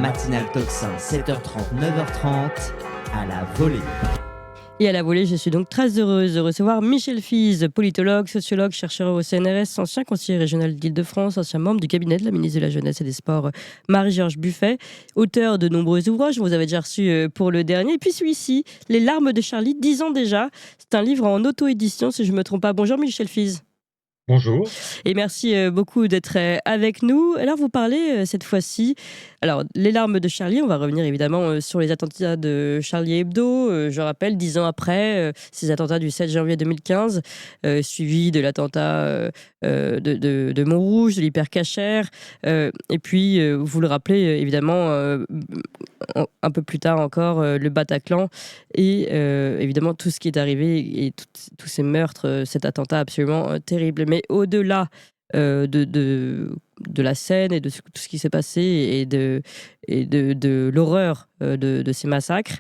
matinale Tocsin, 7h30, 9h30, à la volée. Et à la volée, je suis donc très heureuse de recevoir Michel Fize, politologue, sociologue, chercheur au CNRS, ancien conseiller régional d'Île-de-France, ancien membre du cabinet de la ministre de la Jeunesse et des Sports, Marie-Georges Buffet, auteur de nombreux ouvrages, vous avez déjà reçu pour le dernier, et puis celui-ci, Les larmes de Charlie, 10 ans déjà, c'est un livre en auto-édition si je ne me trompe pas. Bonjour Michel Fize. Bonjour. Et merci beaucoup d'être avec nous. Alors, vous parlez cette fois-ci, alors, les larmes de Charlie, on va revenir évidemment sur les attentats de Charlie Hebdo. Je rappelle, 10 ans après, ces attentats du 7 janvier 2015, suivis de l'attentat de Montrouge, de l'hypercacher. Et puis, vous le rappelez évidemment, un peu plus tard encore, le Bataclan. Et évidemment, tout ce qui est arrivé et tous ces meurtres, cet attentat absolument terrible. Mais au-delà de la scène et de tout ce qui s'est passé et de l'horreur de ces massacres,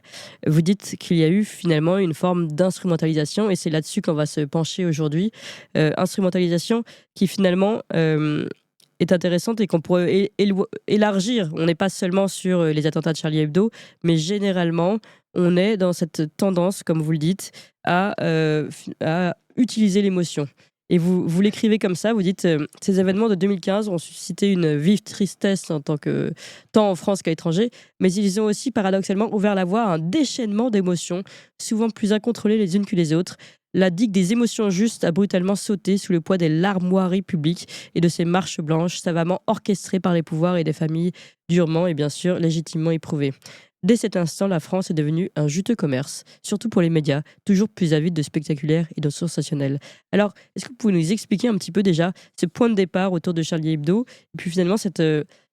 vous dites qu'il y a eu finalement une forme d'instrumentalisation, et c'est là-dessus qu'on va se pencher aujourd'hui. Instrumentalisation qui finalement est intéressante et qu'on pourrait élargir. On n'est pas seulement sur les attentats de Charlie Hebdo, mais généralement, on est dans cette tendance, comme vous le dites, à utiliser l'émotion. Et vous l'écrivez comme ça, vous dites ces événements de 2015 ont suscité une vive tristesse tant en France qu'à l'étranger, mais ils ont aussi paradoxalement ouvert la voie à un déchaînement d'émotions, souvent plus incontrôlées les unes que les autres. La digue des émotions justes a brutalement sauté sous le poids des larmoiries publiques et de ces marches blanches savamment orchestrées par les pouvoirs et des familles durement et bien sûr légitimement éprouvées. Dès cet instant, la France est devenue un juteux commerce, surtout pour les médias, toujours plus avides de spectaculaire et de sensationnel. Alors, est-ce que vous pouvez nous expliquer un petit peu déjà ce point de départ autour de Charlie Hebdo, et puis finalement cette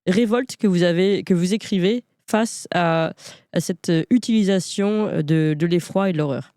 révolte que vous écrivez face à cette utilisation de l'effroi et de l'horreur?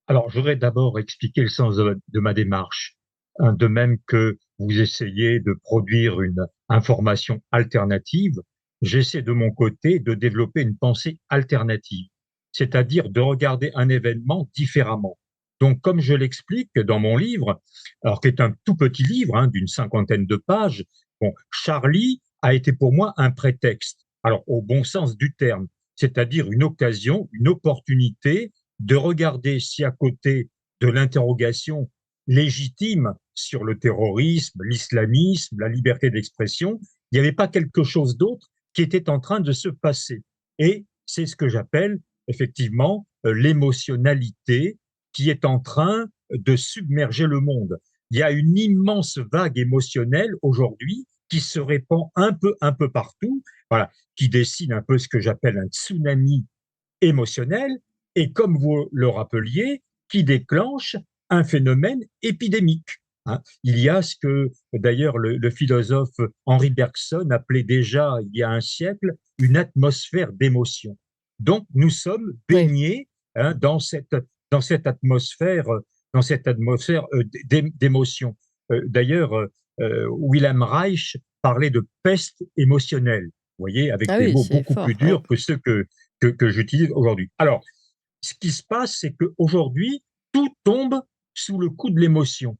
Alors, je voudrais d'abord expliquer le sens de ma démarche. De même que vous essayez de produire une information alternative, j'essaie de mon côté de développer une pensée alternative, c'est-à-dire de regarder un événement différemment. Donc, comme je l'explique dans mon livre, alors qui est un tout petit livre d'une 50aine de pages, bon, Charlie a été pour moi un prétexte, alors au bon sens du terme, c'est-à-dire une occasion, une opportunité de regarder si à côté de l'interrogation légitime sur le terrorisme, l'islamisme, la liberté d'expression, il n'y avait pas quelque chose d'autre qui était en train de se passer. Et c'est ce que j'appelle effectivement l'émotionnalité qui est en train de submerger le monde. Il y a une immense vague émotionnelle aujourd'hui qui se répand un peu partout, voilà, qui dessine un peu ce que j'appelle un tsunami émotionnel, et comme vous le rappeliez, qui déclenche un phénomène épidémique. Il y a ce que d'ailleurs le philosophe Henri Bergson appelait déjà il y a un siècle une atmosphère d'émotion. Donc nous sommes baignés dans cette atmosphère, d'émotion. D'ailleurs, Wilhelm Reich parlait de peste émotionnelle, vous voyez, avec des mots beaucoup fort, plus durs que ceux que j'utilise aujourd'hui. Alors, ce qui se passe, c'est qu'aujourd'hui, tout tombe sous le coup de l'émotion.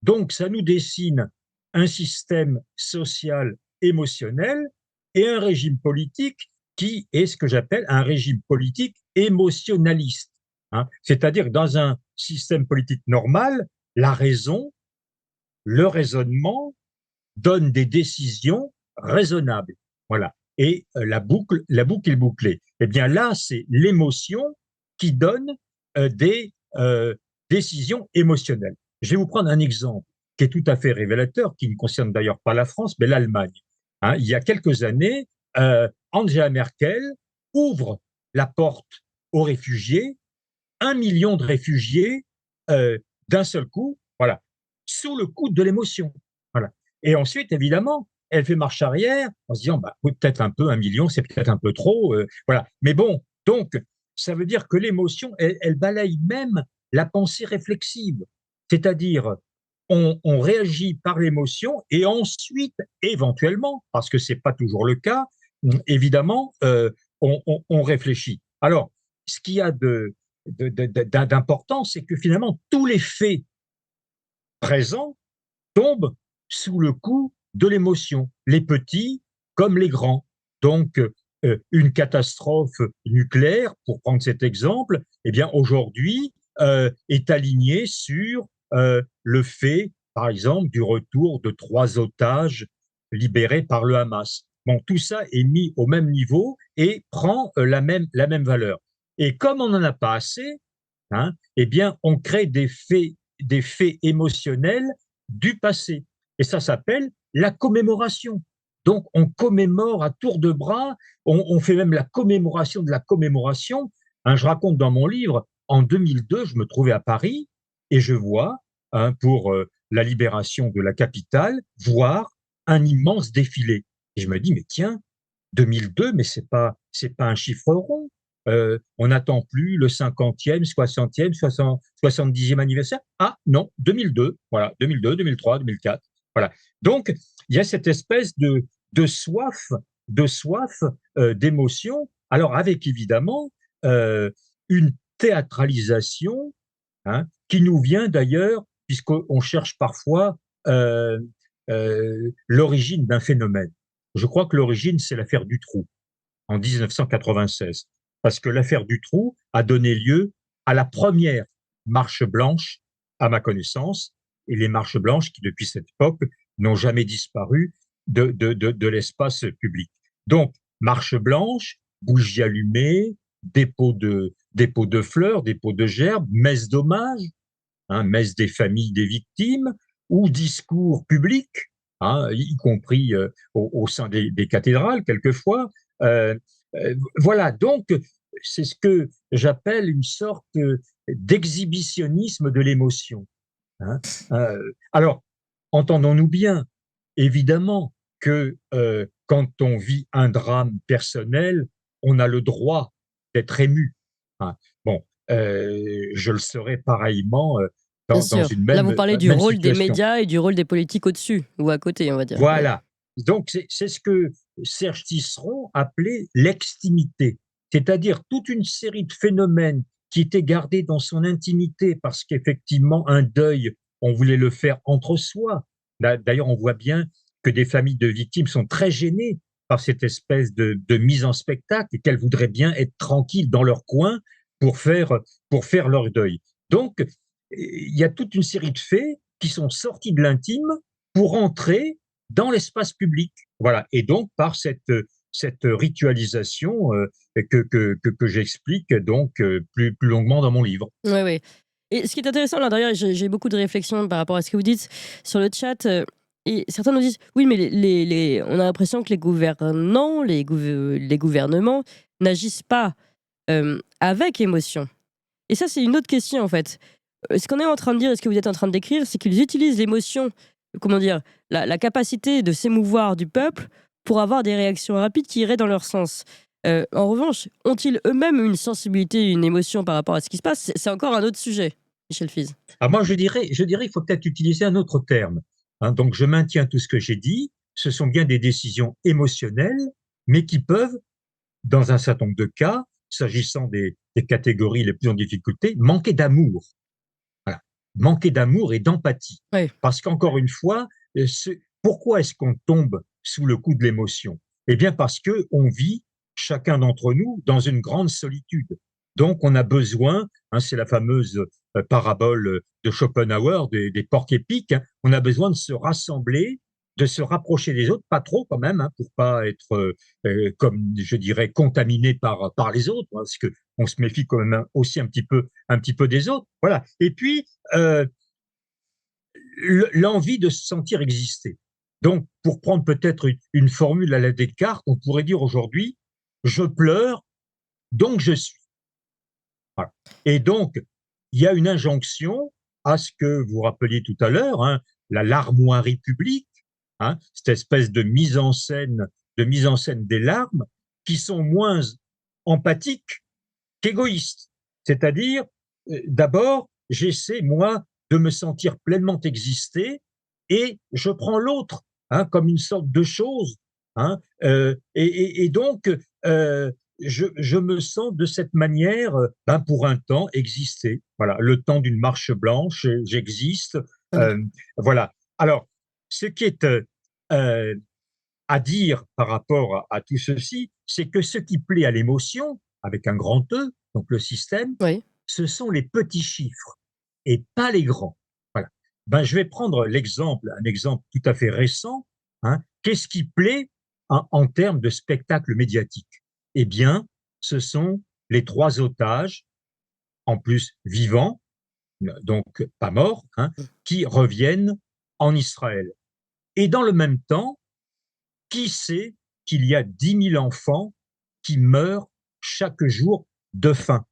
Donc, ça nous dessine un système social émotionnel et un régime politique qui est ce que j'appelle un régime politique émotionnaliste. C'est-à-dire que dans un système politique normal, la raison, le raisonnement donne des décisions raisonnables. Voilà. Et la boucle est bouclée. Eh bien là, c'est l'émotion qui donne des décisions émotionnelles. Je vais vous prendre un exemple qui est tout à fait révélateur, qui ne concerne d'ailleurs pas la France, mais l'Allemagne. Il y a quelques années, Angela Merkel ouvre la porte aux réfugiés, 1 million de réfugiés d'un seul coup, voilà, sous le coup de l'émotion. Voilà. Et ensuite, évidemment, elle fait marche arrière en se disant, peut-être un peu, 1 million, c'est peut-être un peu trop. Voilà. Mais bon, donc, ça veut dire que l'émotion, elle balaye même la pensée réflexive. C'est-à-dire, on réagit par l'émotion et ensuite, éventuellement, parce que ce n'est pas toujours le cas, évidemment, on réfléchit. Alors, ce qu'il y a d'important, c'est que finalement, tous les faits présents tombent sous le coup de l'émotion, les petits comme les grands. Donc, une catastrophe nucléaire, pour prendre cet exemple, eh bien aujourd'hui est alignée sur le fait, par exemple, du retour de 3 otages libérés par le Hamas. Bon, tout ça est mis au même niveau et prend la même valeur. Et comme on n'en a pas assez, hein, eh bien, on crée des faits émotionnels du passé. Et ça s'appelle la commémoration. Donc, on commémore à tour de bras, on fait même la commémoration de la commémoration. Hein, je raconte dans mon livre, en 2002, je me trouvais à Paris et je vois, hein, pour la libération de la capitale, voir un immense défilé. Et je me dis, mais tiens, 2002, mais c'est pas un chiffre rond. On n'attend plus le 50e, 60e, 70e anniversaire. Ah non, 2002, voilà, 2002, 2003, 2004. Voilà. Donc, il y a cette espèce de soif, d'émotion. Alors, avec évidemment une théâtralisation, hein, qui nous vient d'ailleurs, puisqu'on cherche parfois l'origine d'un phénomène. Je crois que l'origine, c'est l'affaire Dutroux en 1996, parce que l'affaire Dutroux a donné lieu à la première marche blanche, à ma connaissance, et les marches blanches qui, depuis cette époque, n'ont jamais disparu de l'espace public. Donc, marche blanche, bougies allumées, dépôt de fleurs, dépôt de gerbes, messe d'hommage, hein, messe des familles des victimes, ou discours publics, hein, y compris au sein des cathédrales quelquefois. Euh, voilà, donc c'est ce que j'appelle une sorte d'exhibitionnisme de l'émotion. Hein. Alors, entendons-nous bien, évidemment que quand on vit un drame personnel, on a le droit d'être ému. Hein. Bon, je le serais pareillement Bien dans sûr. une Là, vous parlez du même rôle des situation. médias et du rôle des politiques au-dessus ou à côté, on va dire. Ouais. Voilà. Donc, c'est ce que Serge Tisseron appelait l'extimité, c'est-à-dire toute une série de phénomènes qui étaient gardés dans son intimité parce qu'effectivement, un deuil, on voulait le faire entre soi. D'ailleurs, on voit bien que des familles de victimes sont très gênées par cette espèce de mise en spectacle et qu'elles voudraient bien être tranquilles dans leur coin pour faire leur deuil. Donc, il y a toute une série de faits qui sont sortis de l'intime pour entrer dans l'espace public. Voilà. Et donc, par cette ritualisation que j'explique donc plus longuement dans mon livre. Ouais, ouais. Et ce qui est intéressant là, d'ailleurs, j'ai beaucoup de réflexions par rapport à ce que vous dites sur le chat. Et certains nous disent, oui, mais on a l'impression que les gouvernants, les gouvernements n'agissent pas avec émotion. Et ça, c'est une autre question en fait. Ce qu'on est en train de dire et ce que vous êtes en train de décrire, c'est qu'ils utilisent l'émotion, comment dire, la capacité de s'émouvoir du peuple pour avoir des réactions rapides qui iraient dans leur sens. En revanche, ont-ils eux-mêmes une sensibilité, une émotion par rapport à ce qui se passe? C'est encore un autre sujet, Michel Fize. Alors moi, je dirais, il faut peut-être utiliser un autre terme. Hein. Donc, je maintiens tout ce que j'ai dit. Ce sont bien des décisions émotionnelles, mais qui peuvent, dans un certain nombre de cas, s'agissant des catégories les plus en difficulté, manquer d'amour. Voilà. Manquer d'amour et d'empathie. Oui. Parce qu'encore une fois, pourquoi est-ce qu'on tombe sous le coup de l'émotion? Eh bien, parce que on vit, chacun d'entre nous, dans une grande solitude. Donc, on a besoin, hein, c'est la fameuse parabole de Schopenhauer, des porcs épics, hein, on a besoin de se rassembler, de se rapprocher des autres, pas trop quand même, hein, pour pas être, comme je dirais, contaminé par les autres, hein, parce que on se méfie quand même aussi un petit peu des autres. Voilà. Et puis, l'envie de se sentir exister. Donc, pour prendre peut-être une formule à la Descartes, on pourrait dire aujourd'hui, je pleure, donc je suis. Voilà. Et donc, il y a une injonction à ce que vous rappeliez tout à l'heure, hein, l'armoirie publique, hein, cette espèce de mise en scène des larmes, qui sont moins empathiques qu'égoïstes. C'est-à-dire, d'abord, j'essaie, moi, de me sentir pleinement exister et je prends l'autre, hein, comme une sorte de chose. Hein, et donc, je me sens de cette manière, ben, pour un temps, exister. Voilà, le temps d'une marche blanche, j'existe. Voilà. Voilà. Alors, ce qui est à dire par rapport à tout ceci, c'est que ce qui plaît à l'émotion, avec un grand E, donc le système, Oui. ce sont les petits chiffres et pas les grands. Voilà. Ben, je vais prendre un exemple tout à fait récent, hein. Qu'est-ce qui plaît en termes de spectacle médiatique? Eh bien, ce sont les 3 otages, en plus vivants, donc pas morts, hein, qui reviennent en Israël. Et dans le même temps, qui sait qu'il y a 10 000 enfants qui meurent chaque jour de faim?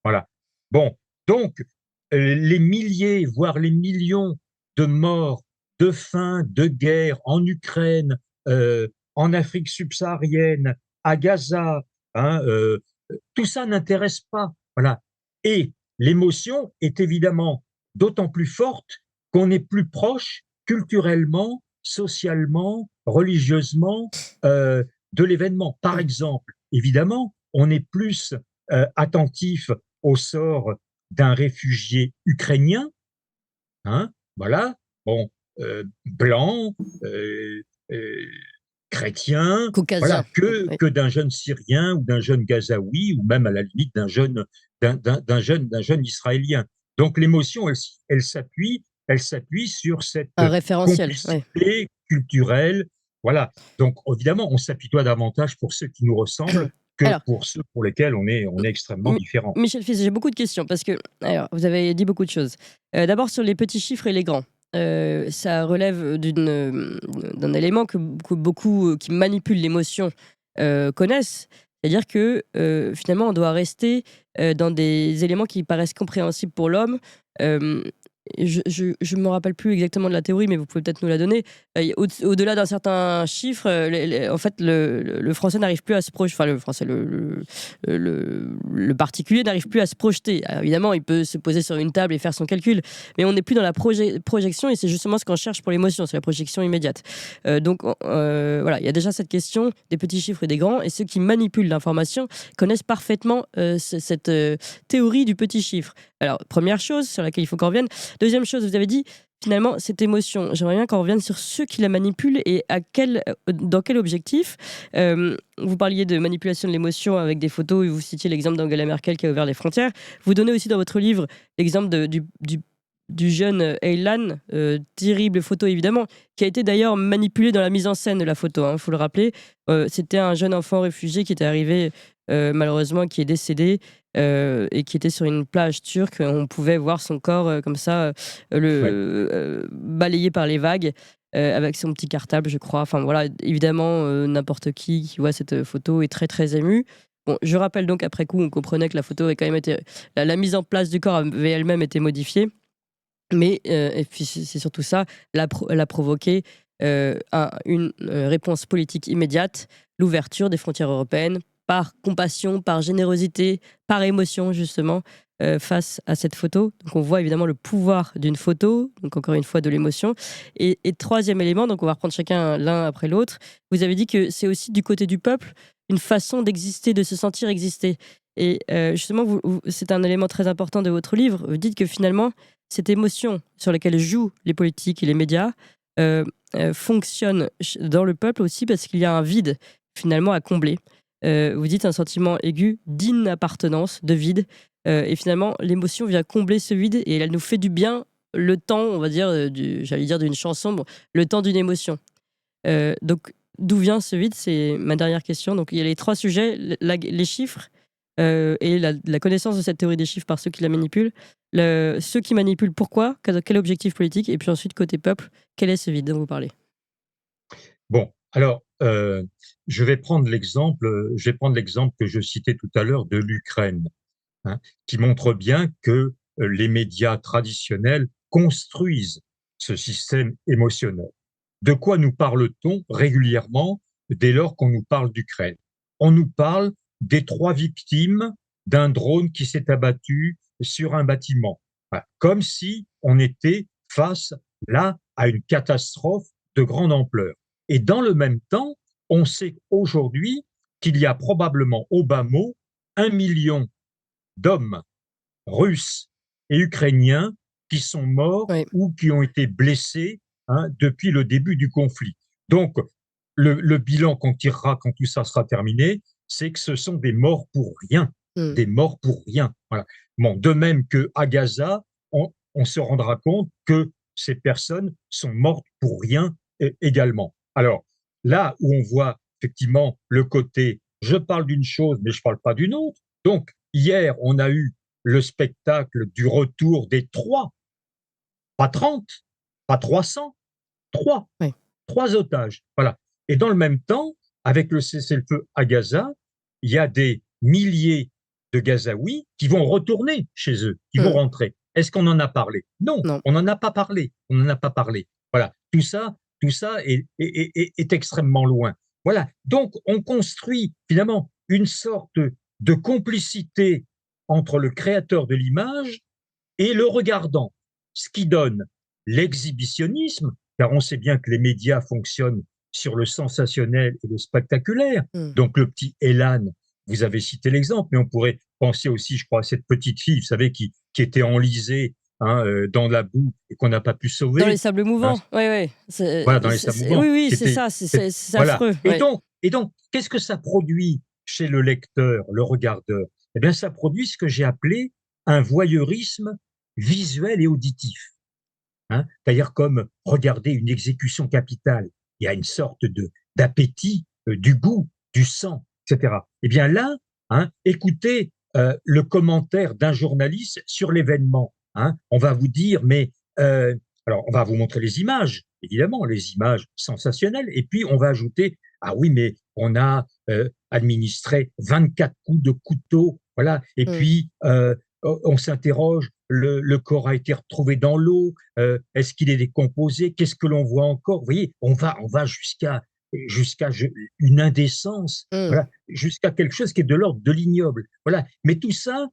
Voilà. Bon, donc, les milliers, voire les millions de morts de faim, de guerre en Ukraine, en Afrique subsaharienne, à Gaza, hein, tout ça n'intéresse pas. Voilà. Et l'émotion est évidemment d'autant plus forte qu'on est plus proche culturellement, socialement, religieusement de l'événement. Par exemple, évidemment, on est plus attentif au sort d'un réfugié ukrainien, hein, voilà, bon, blanc, euh, euh, chrétien, Caucasien. voilà, que d'un jeune Syrien ou d'un jeune Gazaoui ou même à la limite d'un jeune Israélien. Donc l'émotion, elle s'appuie sur cette Un référentiel, oui. complicité culturelle. Voilà. Donc évidemment, on s'apitoie davantage pour ceux qui nous ressemblent que Alors, pour ceux pour lesquels on est extrêmement différent. Michel Fils, j'ai beaucoup de questions parce que, alors, vous avez dit beaucoup de choses. D'abord sur les petits chiffres et les grands. Ça relève d'un élément que beaucoup qui manipulent l'émotion connaissent. C'est-à-dire que finalement, on doit rester dans des éléments qui paraissent compréhensibles pour l'homme. Euh, je ne me rappelle plus exactement de la théorie, mais vous pouvez peut-être nous la donner. Au-delà d'un certain chiffre, en fait, le français n'arrive plus à se projeter. Enfin, le français, le particulier n'arrive plus à se projeter. Alors, évidemment, il peut se poser sur une table et faire son calcul, mais on n'est plus dans la projection, et c'est justement ce qu'on cherche pour l'émotion, c'est la projection immédiate. Donc, voilà, il y a déjà cette question des petits chiffres et des grands, et ceux qui manipulent l'information connaissent parfaitement cette théorie du petit chiffre. Alors, première chose sur laquelle il faut qu'on revienne. Deuxième chose, vous avez dit, finalement, cette émotion, j'aimerais bien qu'on revienne sur ceux qui la manipulent et dans quel objectif. Vous parliez de manipulation de l'émotion avec des photos, et vous citiez l'exemple d'Angela Merkel qui a ouvert les frontières. Vous donnez aussi dans votre livre l'exemple du jeune Aylan, terrible photo évidemment, qui a été d'ailleurs manipulé dans la mise en scène de la photo, il faut le rappeler. C'était un jeune enfant réfugié qui était arrivé, malheureusement, qui est décédé, et qui était sur une plage turque. On pouvait voir son corps comme ça, Ouais. balayé par les vagues, avec son petit cartable, je crois. Enfin voilà, évidemment, n'importe qui voit cette photo est très très ému. Bon, je rappelle donc après coup, on comprenait que la photo avait quand même été, la mise en place du corps avait elle-même été modifiée. Mais, et puis c'est surtout ça, elle a provoqué une réponse politique immédiate, l'ouverture des frontières européennes, par compassion, par générosité, par émotion justement, face à cette photo. Donc on voit évidemment le pouvoir d'une photo, donc encore une fois de l'émotion. Et troisième élément, donc on va reprendre chacun l'un après l'autre, vous avez dit que c'est aussi du côté du peuple une façon d'exister, de se sentir exister. Et justement, c'est un élément très important de votre livre. Vous dites que finalement, cette émotion sur laquelle jouent les politiques et les médias fonctionne dans le peuple aussi parce qu'il y a un vide finalement à combler. Vous dites un sentiment aigu d'inappartenance, de vide. Et finalement, l'émotion vient combler ce vide et elle nous fait du bien le temps, on va dire, j'allais dire d'une chanson, bon, le temps d'une émotion. Donc, d'où vient ce vide? C'est ma dernière question. Donc, il y a les trois sujets, les chiffres, et la connaissance de cette théorie des chiffres par ceux qui la manipulent. Ceux qui manipulent, pourquoi? Quel objectif politique? Et puis ensuite, côté peuple, quel est ce vide dont vous parlez? Bon, alors, je vais prendre l'exemple que je citais tout à l'heure de l'Ukraine, hein, qui montre bien que les médias traditionnels construisent ce système émotionnel. De quoi nous parle-t-on régulièrement dès lors qu'on nous parle d'Ukraine? On nous parle des 3 victimes d'un drone qui s'est abattu sur un bâtiment. Voilà. Comme si on était face là à une catastrophe de grande ampleur. Et dans le même temps, on sait aujourd'hui qu'il y a probablement au bas mot 1 million d'hommes russes et ukrainiens qui sont morts Oui. ou qui ont été blessés, hein, depuis le début du conflit. Donc, le bilan qu'on tirera quand tout ça sera terminé, c'est que ce sont des morts pour rien, Mm. des morts pour rien. Voilà. Bon, de même qu'à Gaza, on se rendra compte que ces personnes sont mortes pour rien également. Alors, là où on voit effectivement le côté, je parle d'une chose, mais je ne parle pas d'une autre. Donc, hier, on a eu le spectacle du retour des 3, pas 30, pas 300, 3, Oui. 3 otages. Voilà. Et dans le même temps, avec le cessez-le-feu à Gaza, il y a des milliers de Gazaouis qui vont retourner chez eux, qui vont Mm. rentrer. Est-ce qu'on en a parlé? Non, Non. on n'en a pas parlé. On n'en a pas parlé. Voilà. Tout ça est extrêmement loin. Voilà. Donc, on construit finalement une sorte de complicité entre le créateur de l'image et le regardant, ce qui donne l'exhibitionnisme, car on sait bien que les médias fonctionnent sur le sensationnel et le spectaculaire. Mm. Donc le petit Elan, vous avez cité l'exemple, mais on pourrait penser aussi, je crois, à cette petite fille, vous savez, qui était enlisée dans la boue et qu'on n'a pas pu sauver. Dans les sables Hein, mouvants, oui, oui. voilà, dans les sables mouvants. Oui, oui, Qui c'est était, ça, c'est voilà. affreux. Et Ouais. donc, qu'est-ce que ça produit chez le lecteur, le regardeur? Eh bien, ça produit ce que j'ai appelé un voyeurisme visuel et auditif. Hein, c'est-à-dire comme regarder une exécution capitale. Il y a une sorte d'appétit, du goût, du sang, etc. Eh bien là, hein, écoutez le commentaire d'un journaliste sur l'événement. Hein, on va vous dire, mais alors on va vous montrer les images, évidemment, les images sensationnelles, et puis on va ajouter, ah oui, mais on a administré 24 coups de couteau, voilà, et Mm. puis on s'interroge, le corps a été retrouvé dans l'eau, est-ce qu'il est décomposé, qu'est-ce que l'on voit encore? Vous voyez, on va jusqu'à une indécence, Mm. voilà, jusqu'à quelque chose qui est de l'ordre de l'ignoble. Voilà. Mais tout ça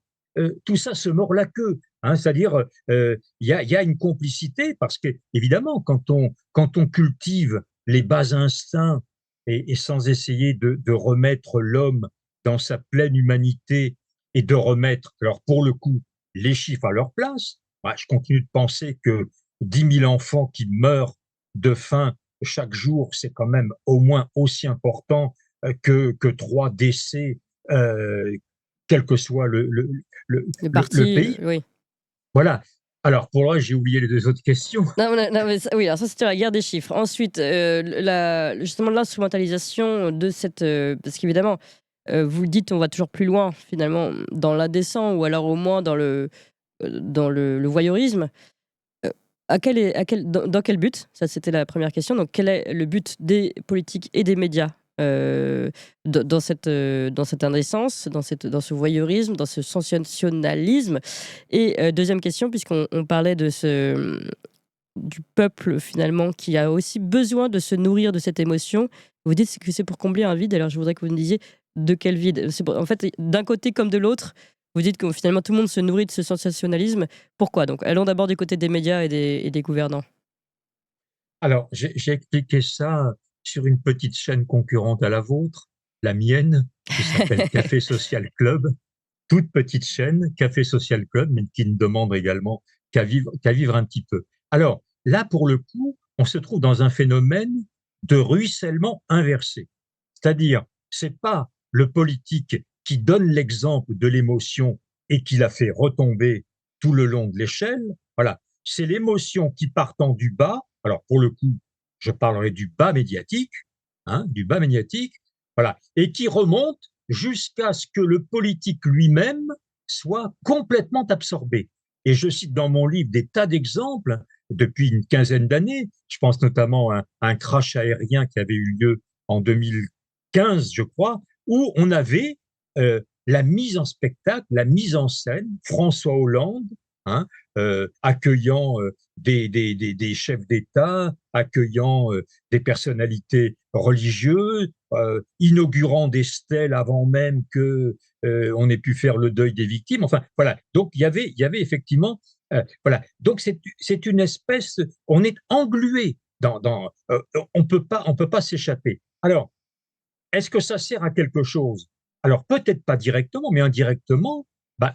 se mord la queue. Hein, c'est-à-dire, il y a une complicité parce que, évidemment, quand on cultive les bas instincts et sans essayer de remettre l'homme dans sa pleine humanité et de remettre, alors pour le coup, les chiffres à leur place, je continue de penser que 10 000 enfants qui meurent de faim chaque jour, c'est quand même au moins aussi important que 3 décès, quel que soit Les le parties, pays. oui. Voilà. Alors, pour le j'ai oublié les 2 autres questions. Non, mais oui, alors ça c'était la guerre des chiffres. Ensuite, justement l'instrumentalisation de cette, parce qu'évidemment, vous dites on va toujours plus loin finalement dans l'indécent ou alors au moins dans le voyeurisme. Dans quel but? Ça c'était la première question. Donc quel est le but des politiques et des médias dans cette indécence, dans ce voyeurisme, dans ce sensationnalisme? Et deuxième question, puisqu'on parlait du peuple finalement qui a aussi besoin de se nourrir de cette émotion. Vous dites que c'est pour combler un vide, alors je voudrais que vous me disiez de quel vide. En fait, d'un côté comme de l'autre, vous dites que finalement tout le monde se nourrit de ce sensationnalisme. Pourquoi? Donc allons d'abord du côté des médias et des gouvernants. Alors, j'ai expliqué ça sur une petite chaîne concurrente à la vôtre, la mienne, qui s'appelle Café Social Club. Toute petite chaîne, Café Social Club, mais qui ne demande également qu'à vivre un petit peu. Alors, là, pour le coup, on se trouve dans un phénomène de ruissellement inversé. C'est-à-dire, c'est pas le politique qui donne l'exemple de l'émotion et qui la fait retomber tout le long de l'échelle. Voilà. C'est l'émotion qui partant du bas. Alors, pour le coup, je parlerai du bas médiatique, hein, du bas médiatique, voilà, et qui remonte jusqu'à ce que le politique lui-même soit complètement absorbé. Et je cite dans mon livre des tas d'exemples depuis une quinzaine d'années. Je pense notamment à un crash aérien qui avait eu lieu en 2015, je crois, où on avait la mise en spectacle, la mise en scène, François Hollande, hein, accueillant des chefs d'État, accueillant des personnalités religieuses, inaugurant des stèles avant même que on ait pu faire le deuil des victimes. Enfin, voilà. Donc, il y avait effectivement, voilà. Donc, c'est une espèce, on est englué on peut pas s'échapper. Alors, est-ce que ça sert à quelque chose? Alors, peut-être pas directement, mais indirectement,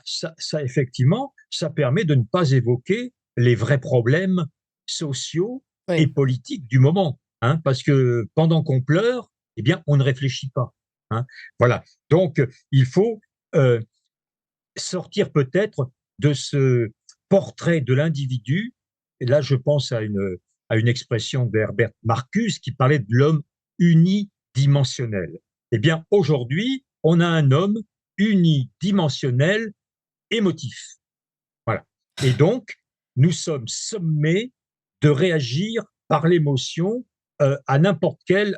ça effectivement, ça permet de ne pas évoquer les vrais problèmes sociaux et Oui. politiques du moment. Hein, parce que pendant qu'on pleure, eh bien, on ne réfléchit pas. Hein. Voilà. Donc, il faut sortir peut-être de ce portrait de l'individu. Et là, je pense à une expression d'Herbert Marcuse qui parlait de l'homme unidimensionnel. Eh bien, aujourd'hui, on a un homme unidimensionnel émotif. Voilà. Et donc, nous sommes sommés de réagir par l'émotion à n'importe quel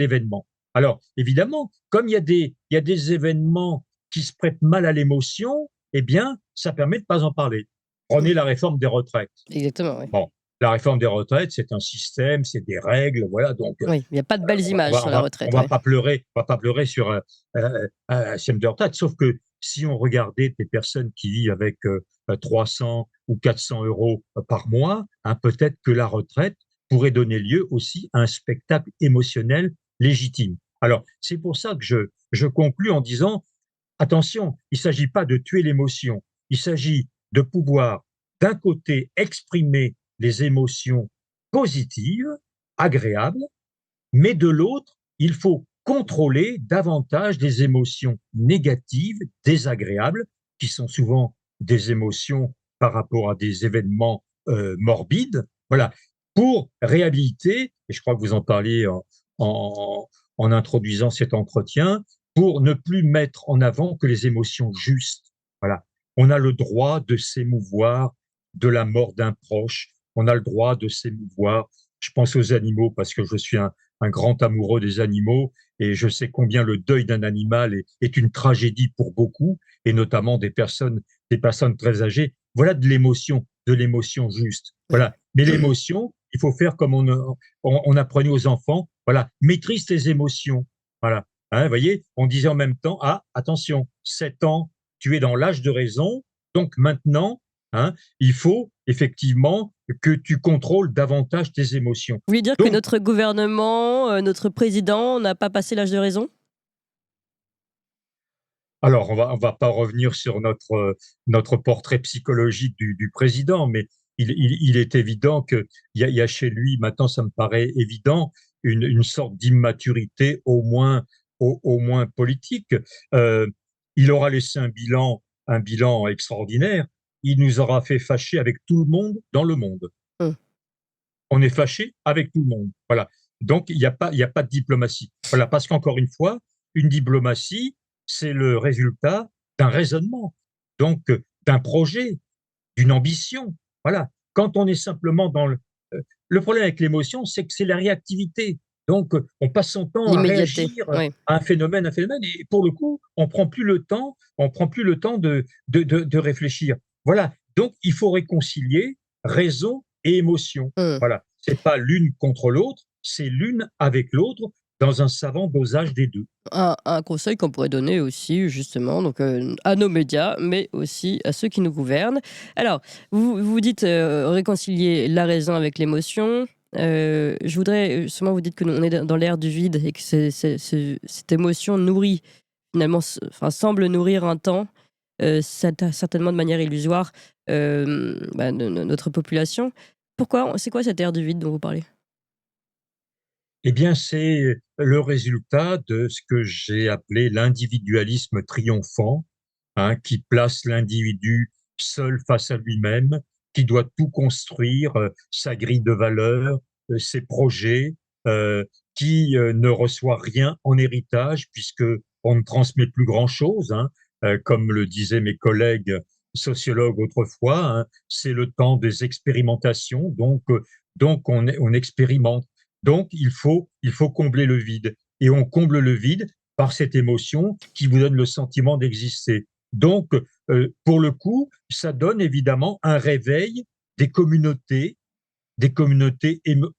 événement. Alors, évidemment, comme il y a des événements qui se prêtent mal à l'émotion, eh bien, ça permet de ne pas en parler. Prenez la réforme des retraites. Exactement, oui. Bon, la réforme des retraites, c'est un système, c'est des règles, voilà. Donc, Oui, il n'y a pas de belles images sur la retraite. on va pas pleurer sur un système de retraite. Sauf que si on regardait des personnes qui vivent avec 300 ou 400 euros par mois, hein, peut-être que la retraite pourrait donner lieu aussi à un spectacle émotionnel légitime. Alors, c'est pour ça que je conclus en disant, attention, il ne s'agit pas de tuer l'émotion, il s'agit de pouvoir, d'un côté, exprimer les émotions positives, agréables, mais de l'autre, il faut contrôler davantage des émotions négatives, désagréables, qui sont souvent des émotions par rapport à des événements morbides, voilà, pour réhabiliter, et je crois que vous en parliez en introduisant cet entretien, pour ne plus mettre en avant que les émotions justes. Voilà. On a le droit de s'émouvoir de la mort d'un proche, on a le droit de s'émouvoir, je pense aux animaux parce que je suis un grand amoureux des animaux et je sais combien le deuil d'un animal est une tragédie pour beaucoup et notamment des personnes très âgées. Voilà de l'émotion juste. Voilà. Mais l'émotion, il faut faire comme on apprenait aux enfants. Voilà. Maîtrise tes émotions. Voilà. Hein, vous voyez, on disait en même temps, ah, attention, 7 ans, tu es dans l'âge de raison. Donc maintenant, hein, il faut effectivement que tu contrôles davantage tes émotions. Vous voulez dire que Donc, notre gouvernement, notre président n'a pas passé l'âge de raison? alors, on va pas revenir sur notre portrait psychologique du président, mais il est évident qu'il y a chez lui, maintenant ça me paraît évident, une sorte d'immaturité au moins politique. Euh, il aura laissé un bilan extraordinaire. Il nous aura fait fâcher avec tout le monde dans le monde. Hum. On est fâché avec tout le monde. Voilà. Donc, il y a pas de diplomatie. Voilà, parce qu'encore une fois, une diplomatie, c'est le résultat d'un raisonnement, donc d'un projet, d'une ambition. Voilà. Quand on est simplement dans le problème avec l'émotion, c'est que c'est la réactivité. Donc, on passe son temps à L'immédiateté, réagir oui. à un phénomène, et pour le coup, on prend plus le temps de réfléchir. Voilà. Donc, il faut réconcilier raison et émotion. Hum. Voilà. C'est pas l'une contre l'autre, c'est l'une avec l'autre dans un savant dosage des deux. Un conseil qu'on pourrait donner aussi, justement, donc, à nos médias, mais aussi à ceux qui nous gouvernent. Alors, vous dites réconcilier la raison avec l'émotion. Je voudrais justement, vous dites que on est dans l'ère du vide et que cette émotion nourrit, finalement, semble nourrir un temps, certainement de manière illusoire, notre population. Pourquoi? C'est quoi cette ère du vide dont vous parlez? Eh bien, c'est le résultat de ce que j'ai appelé l'individualisme triomphant, hein, qui place l'individu seul face à lui-même, qui doit tout construire, sa grille de valeurs, ses projets, qui ne reçoit rien en héritage puisque on ne transmet plus grand-chose, hein, comme le disaient mes collègues sociologues autrefois, hein, c'est le temps des expérimentations, donc on expérimente. Donc, il faut combler le vide. Et on comble le vide par cette émotion qui vous donne le sentiment d'exister. Donc, pour le coup, ça donne évidemment un réveil des communautés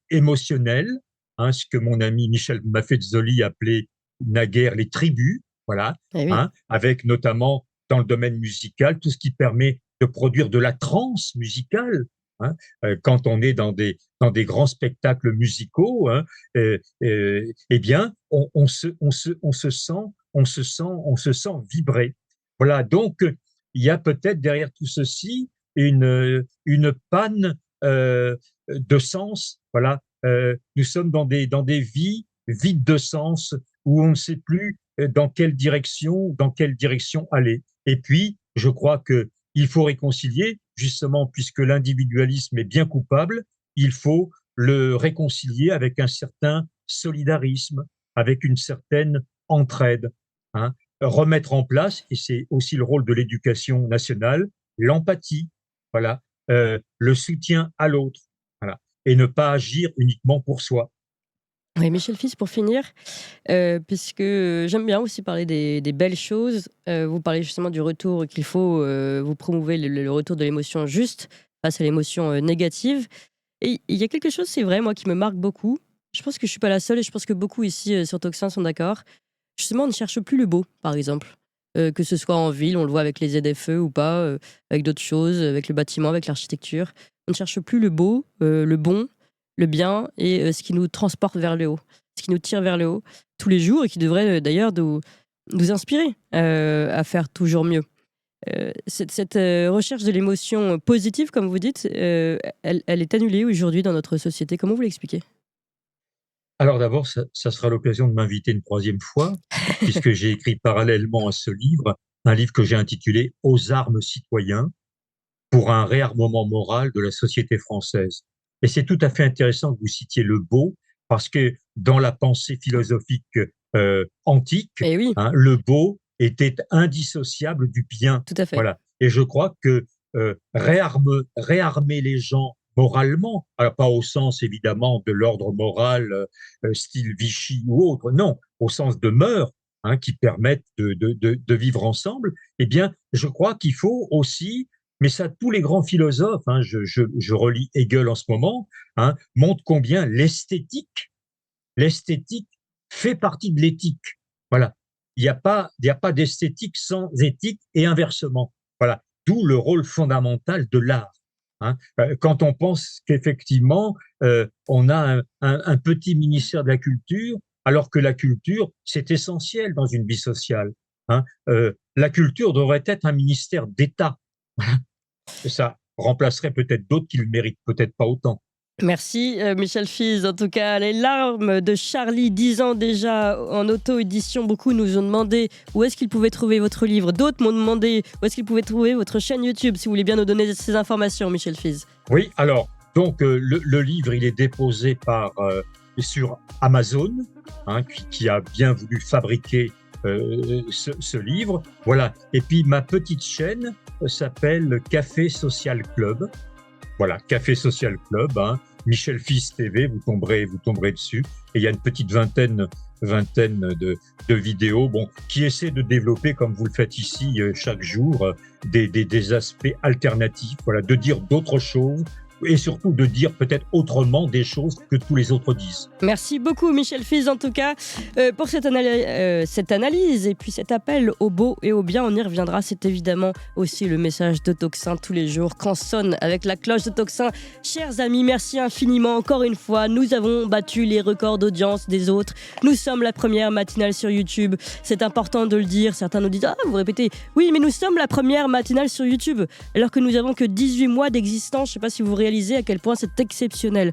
émotionnelles, hein, ce que mon ami Michel Maffezoli appelait naguère les tribus, voilà, Eh oui. hein, avec notamment dans le domaine musical tout ce qui permet de produire de la trance musicale. Hein, quand on est dans des grands spectacles musicaux, hein, eh bien, on se sent vibrer. Voilà, donc il y a peut-être derrière tout ceci une panne de sens. Voilà, nous sommes dans des vies vide de sens, où on ne sait plus dans quelle direction aller. Et puis, je crois que il faut réconcilier, justement, puisque l'individualisme est bien coupable, il faut le réconcilier avec un certain solidarisme, avec une certaine entraide, hein. Remettre en place, et c'est aussi le rôle de l'éducation nationale, l'empathie, voilà, le soutien à l'autre, voilà, et ne pas agir uniquement pour soi. Oui, Michel Fils, pour finir, puisque j'aime bien aussi parler des belles choses. Vous parlez justement du retour qu'il faut, vous promouvez le retour de l'émotion juste face à l'émotion négative. Et il y a quelque chose, c'est vrai, moi, qui me marque beaucoup. Je pense que je suis pas la seule et je pense que beaucoup ici sur Toxin sont d'accord. Justement, on ne cherche plus le beau, par exemple. Que ce soit en ville, on le voit avec les ZFE ou pas, avec d'autres choses, avec le bâtiment, avec l'architecture. On ne cherche plus le beau, le bon, le bien et ce qui nous transporte vers le haut, ce qui nous tire vers le haut tous les jours et qui devrait d'ailleurs nous inspirer à faire toujours mieux. Cette recherche de l'émotion positive, comme vous dites, elle est annulée aujourd'hui dans notre société. Comment vous l'expliquez? Alors d'abord, ça sera l'occasion de m'inviter une troisième fois, puisque j'ai écrit parallèlement à ce livre, un livre que j'ai intitulé Aux armes citoyens, pour un réarmement moral de la société française. Et c'est tout à fait intéressant que vous citiez le beau, parce que dans la pensée philosophique antique, Eh oui, hein, le beau était indissociable du bien. tout à fait. Voilà. Et je crois que réarmer les gens moralement, alors pas au sens évidemment de l'ordre moral style Vichy ou autre, non, au sens de mœurs, hein, qui permettent de vivre ensemble, eh bien, je crois qu'il faut aussi, mais ça, tous les grands philosophes, hein, je relis Hegel en ce moment, hein, montrent combien l'esthétique fait partie de l'éthique. Voilà. Il y a pas d'esthétique sans éthique et inversement. Voilà. D'où le rôle fondamental de l'art. Hein. Quand on pense qu'effectivement, on a un petit ministère de la culture, alors que la culture, c'est essentiel dans une vie sociale. Hein. La culture devrait être un ministère d'État. Ça remplacerait peut-être d'autres qui ne le méritent peut-être pas autant. Merci Michel Fize. En tout cas, les larmes de Charlie, 10 ans déjà en auto-édition. Beaucoup nous ont demandé où est-ce qu'ils pouvaient trouver votre livre. D'autres m'ont demandé où est-ce qu'ils pouvaient trouver votre chaîne YouTube. Si vous voulez bien nous donner ces informations, Michel Fize. Oui, alors, donc le livre, il est déposé sur Amazon, hein, qui a bien voulu fabriquer ce livre. Voilà. Et puis ma petite chaîne s'appelle Café Social Club. Voilà, Café Social Club, hein, Michel Fils TV, vous tomberez dessus. Et il y a une petite vingtaine de vidéos, bon, qui essaient de développer, comme vous le faites ici chaque jour, des aspects alternatifs, voilà, de dire d'autres choses et surtout de dire peut-être autrement des choses que tous les autres disent. Merci beaucoup Michel Fize en tout cas pour cette analyse et puis cet appel au beau et au bien. On y reviendra, c'est évidemment aussi le message de Toxin tous les jours quand sonne avec la cloche de Toxin. Chers amis, merci infiniment encore une fois. Nous avons battu les records d'audience des autres. Nous sommes la première matinale sur YouTube. C'est important de le dire. Certains nous disent « Ah, vous répétez ». Oui, mais nous sommes la première matinale sur YouTube alors que nous avons que 18 mois d'existence. Je ne sais pas si vous réalisez à quel point c'est exceptionnel.